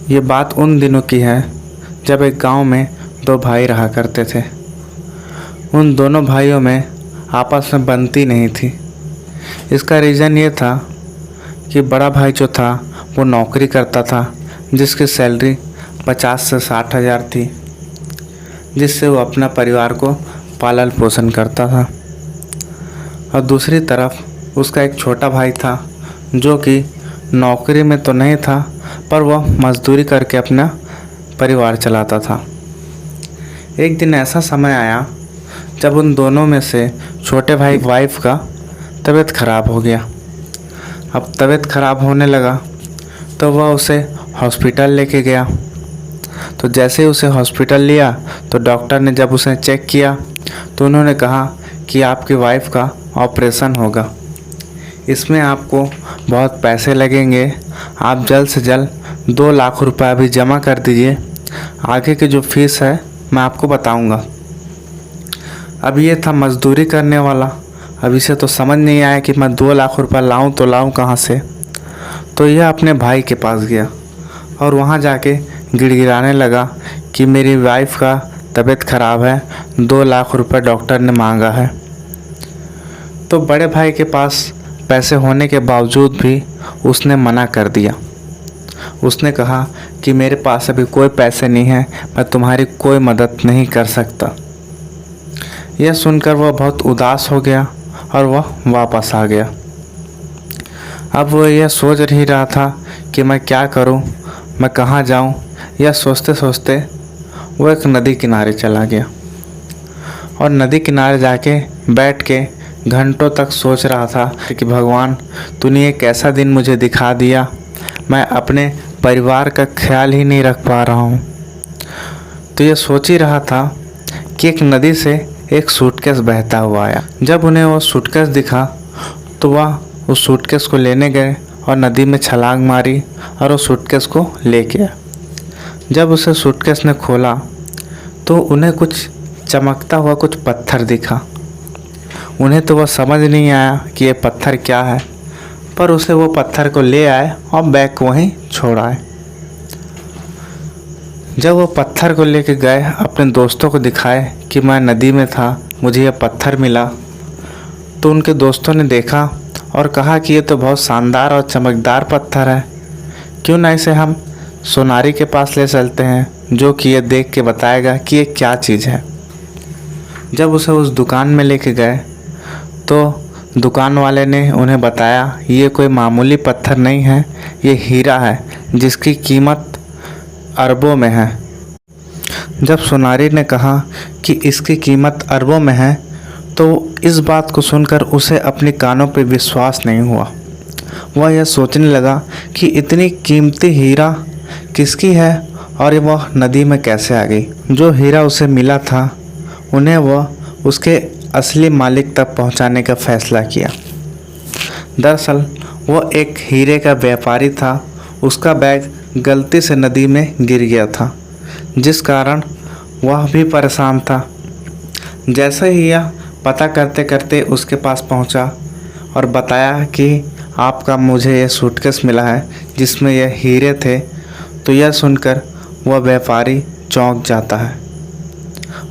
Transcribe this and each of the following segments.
ये बात उन दिनों की है जब एक गांव में दो भाई रहा करते थे। उन दोनों भाइयों में आपस में बनती नहीं थी। इसका रीज़न ये था कि बड़ा भाई जो था वो नौकरी करता था जिसकी सैलरी 50 से 60 हज़ार थी, जिससे वो अपना परिवार को पालन पोषण करता था। और दूसरी तरफ उसका एक छोटा भाई था जो कि नौकरी में तो नहीं था, पर वह मजदूरी करके अपना परिवार चलाता था। एक दिन ऐसा समय आया जब उन दोनों में से छोटे भाई वाइफ का तबीयत खराब हो गया। अब तबीयत खराब होने लगा तो वह उसे हॉस्पिटल लेके गया। तो जैसे ही उसे हॉस्पिटल लिया तो डॉक्टर ने जब उसे चेक किया तो उन्होंने कहा कि आपकी वाइफ का ऑपरेशन होगा, इसमें आपको बहुत पैसे लगेंगे, आप जल्द से जल्द 2 लाख रुपए अभी जमा कर दीजिए, आगे की जो फीस है मैं आपको बताऊंगा। अब ये था मजदूरी करने वाला, अब इसे तो समझ नहीं आया कि मैं 2 लाख रुपए लाऊं तो लाऊं कहाँ से। तो यह अपने भाई के पास गया और वहाँ जाके गिड़गिड़ाने लगा कि मेरी वाइफ का तबीयत ख़राब है, 2 लाख रुपए डॉक्टर ने मांगा है। तो बड़े भाई के पास पैसे होने के बावजूद भी उसने मना कर दिया। उसने कहा कि मेरे पास अभी कोई पैसे नहीं हैं, मैं तुम्हारी कोई मदद नहीं कर सकता। यह सुनकर वह बहुत उदास हो गया और वह वापस आ गया। अब वह यह सोच ही रहा था कि मैं क्या करूं, मैं कहाँ जाऊं। यह सोचते सोचते वो एक नदी किनारे चला गया और नदी किनारे जाके बैठ के घंटों तक सोच रहा था कि भगवान तूने एक ऐसा दिन मुझे दिखा दिया, मैं अपने परिवार का ख्याल ही नहीं रख पा रहा हूँ। तो ये सोच ही रहा था कि एक नदी से एक सूटकेस बहता हुआ आया। जब उन्हें वो सूटकेस दिखा तो वह उस सूटकेस को लेने गए और नदी में छलांग मारी और उस सूटकेस को ले गया। जब उसे सूटकेस ने खोला तो उन्हें कुछ चमकता हुआ कुछ पत्थर दिखा। उन्हें तो वह समझ नहीं आया कि ये पत्थर क्या है, पर उसे वो पत्थर को ले आए और बैग को वहीं छोड़ आए। जब वो पत्थर को लेके गए अपने दोस्तों को दिखाए कि मैं नदी में था, मुझे यह पत्थर मिला, तो उनके दोस्तों ने देखा और कहा कि ये तो बहुत शानदार और चमकदार पत्थर है, क्यों ना इसे हम सोनारी के पास ले चलते हैं, जो कि ये देख के बताएगा कि ये क्या चीज़ है। जब उसे उस दुकान में लेके गए तो दुकान वाले ने उन्हें बताया ये कोई मामूली पत्थर नहीं है, ये हीरा है जिसकी कीमत अरबों में है। जब सोनारी ने कहा कि इसकी कीमत अरबों में है तो इस बात को सुनकर उसे अपने कानों पर विश्वास नहीं हुआ। वह यह सोचने लगा कि इतनी कीमती हीरा किसकी है और वह नदी में कैसे आ गई। जो हीरा उसे मिला था उन्हें वह उसके असली मालिक तक पहुंचाने का फैसला किया। दरअसल वह एक हीरे का व्यापारी था, उसका बैग गलती से नदी में गिर गया था, जिस कारण वह भी परेशान था। जैसे ही यह पता करते करते उसके पास पहुंचा और बताया कि आपका मुझे यह सूटकेस मिला है जिसमें यह हीरे थे, तो यह सुनकर वह व्यापारी चौंक जाता है।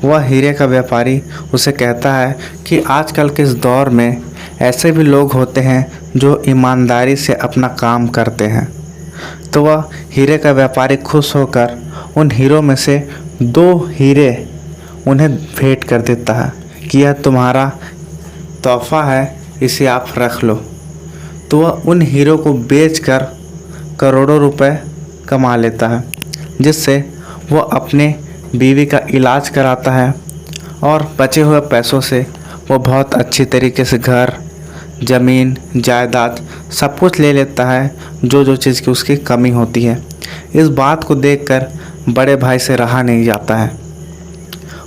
वह हीरे का व्यापारी उसे कहता है कि आजकल के इस दौर में ऐसे भी लोग होते हैं जो ईमानदारी से अपना काम करते हैं। तो वह हीरे का व्यापारी खुश होकर उन हीरों में से 2 हीरे उन्हें भेंट कर देता है कि यह तुम्हारा तोहफा है, इसे आप रख लो। तो वह उन हीरों को बेचकर करोड़ों रुपए कमा लेता है, जिससे वह अपने बीवी का इलाज कराता है और बचे हुए पैसों से वो बहुत अच्छी तरीके से घर, ज़मीन, जायदाद सब कुछ ले लेता है, जो चीज़ की उसकी कमी होती है। इस बात को देखकर बड़े भाई से रहा नहीं जाता है।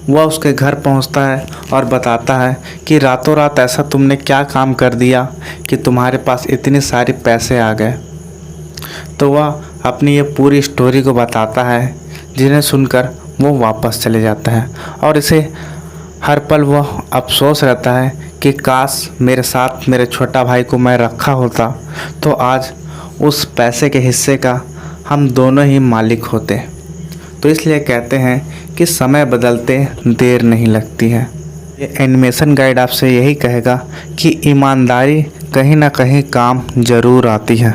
वह उसके घर पहुंचता है और बताता है कि रातों रात ऐसा तुमने क्या काम कर दिया कि तुम्हारे पास इतने सारे पैसे आ गए। तो वह अपनी ये पूरी स्टोरी को बताता है, जिन्हें सुनकर वो वापस चले जाता है और इसे हर पल वह अफसोस रहता है कि काश मेरे साथ मेरे छोटा भाई को मैं रखा होता तो आज उस पैसे के हिस्से का हम दोनों ही मालिक होते। तो इसलिए कहते हैं कि समय बदलते देर नहीं लगती है। ये एनिमेशन गाइड आपसे यही कहेगा कि ईमानदारी कहीं ना कहीं काम ज़रूर आती है।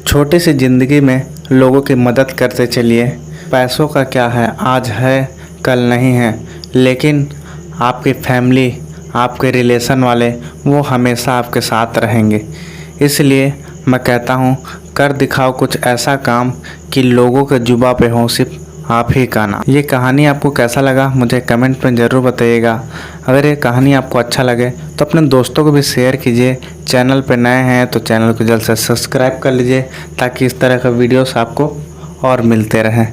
छोटी सी ज़िंदगी में लोगों की मदद करते चलिए। पैसों का क्या है, आज है कल नहीं है, लेकिन आपकी फैमिली, आपके रिलेशन वाले वो हमेशा आपके साथ रहेंगे। इसलिए मैं कहता हूँ कर दिखाओ कुछ ऐसा काम कि लोगों के जुबा पे हो सिर्फ आप ही का नाम। ये कहानी आपको कैसा लगा मुझे कमेंट में ज़रूर बताइएगा। अगर ये कहानी आपको अच्छा लगे तो अपने दोस्तों को भी शेयर कीजिए। चैनल पे नए हैं तो चैनल को जल्द से सब्सक्राइब कर लीजिए ताकि इस तरह का वीडियोस आपको और मिलते रहें।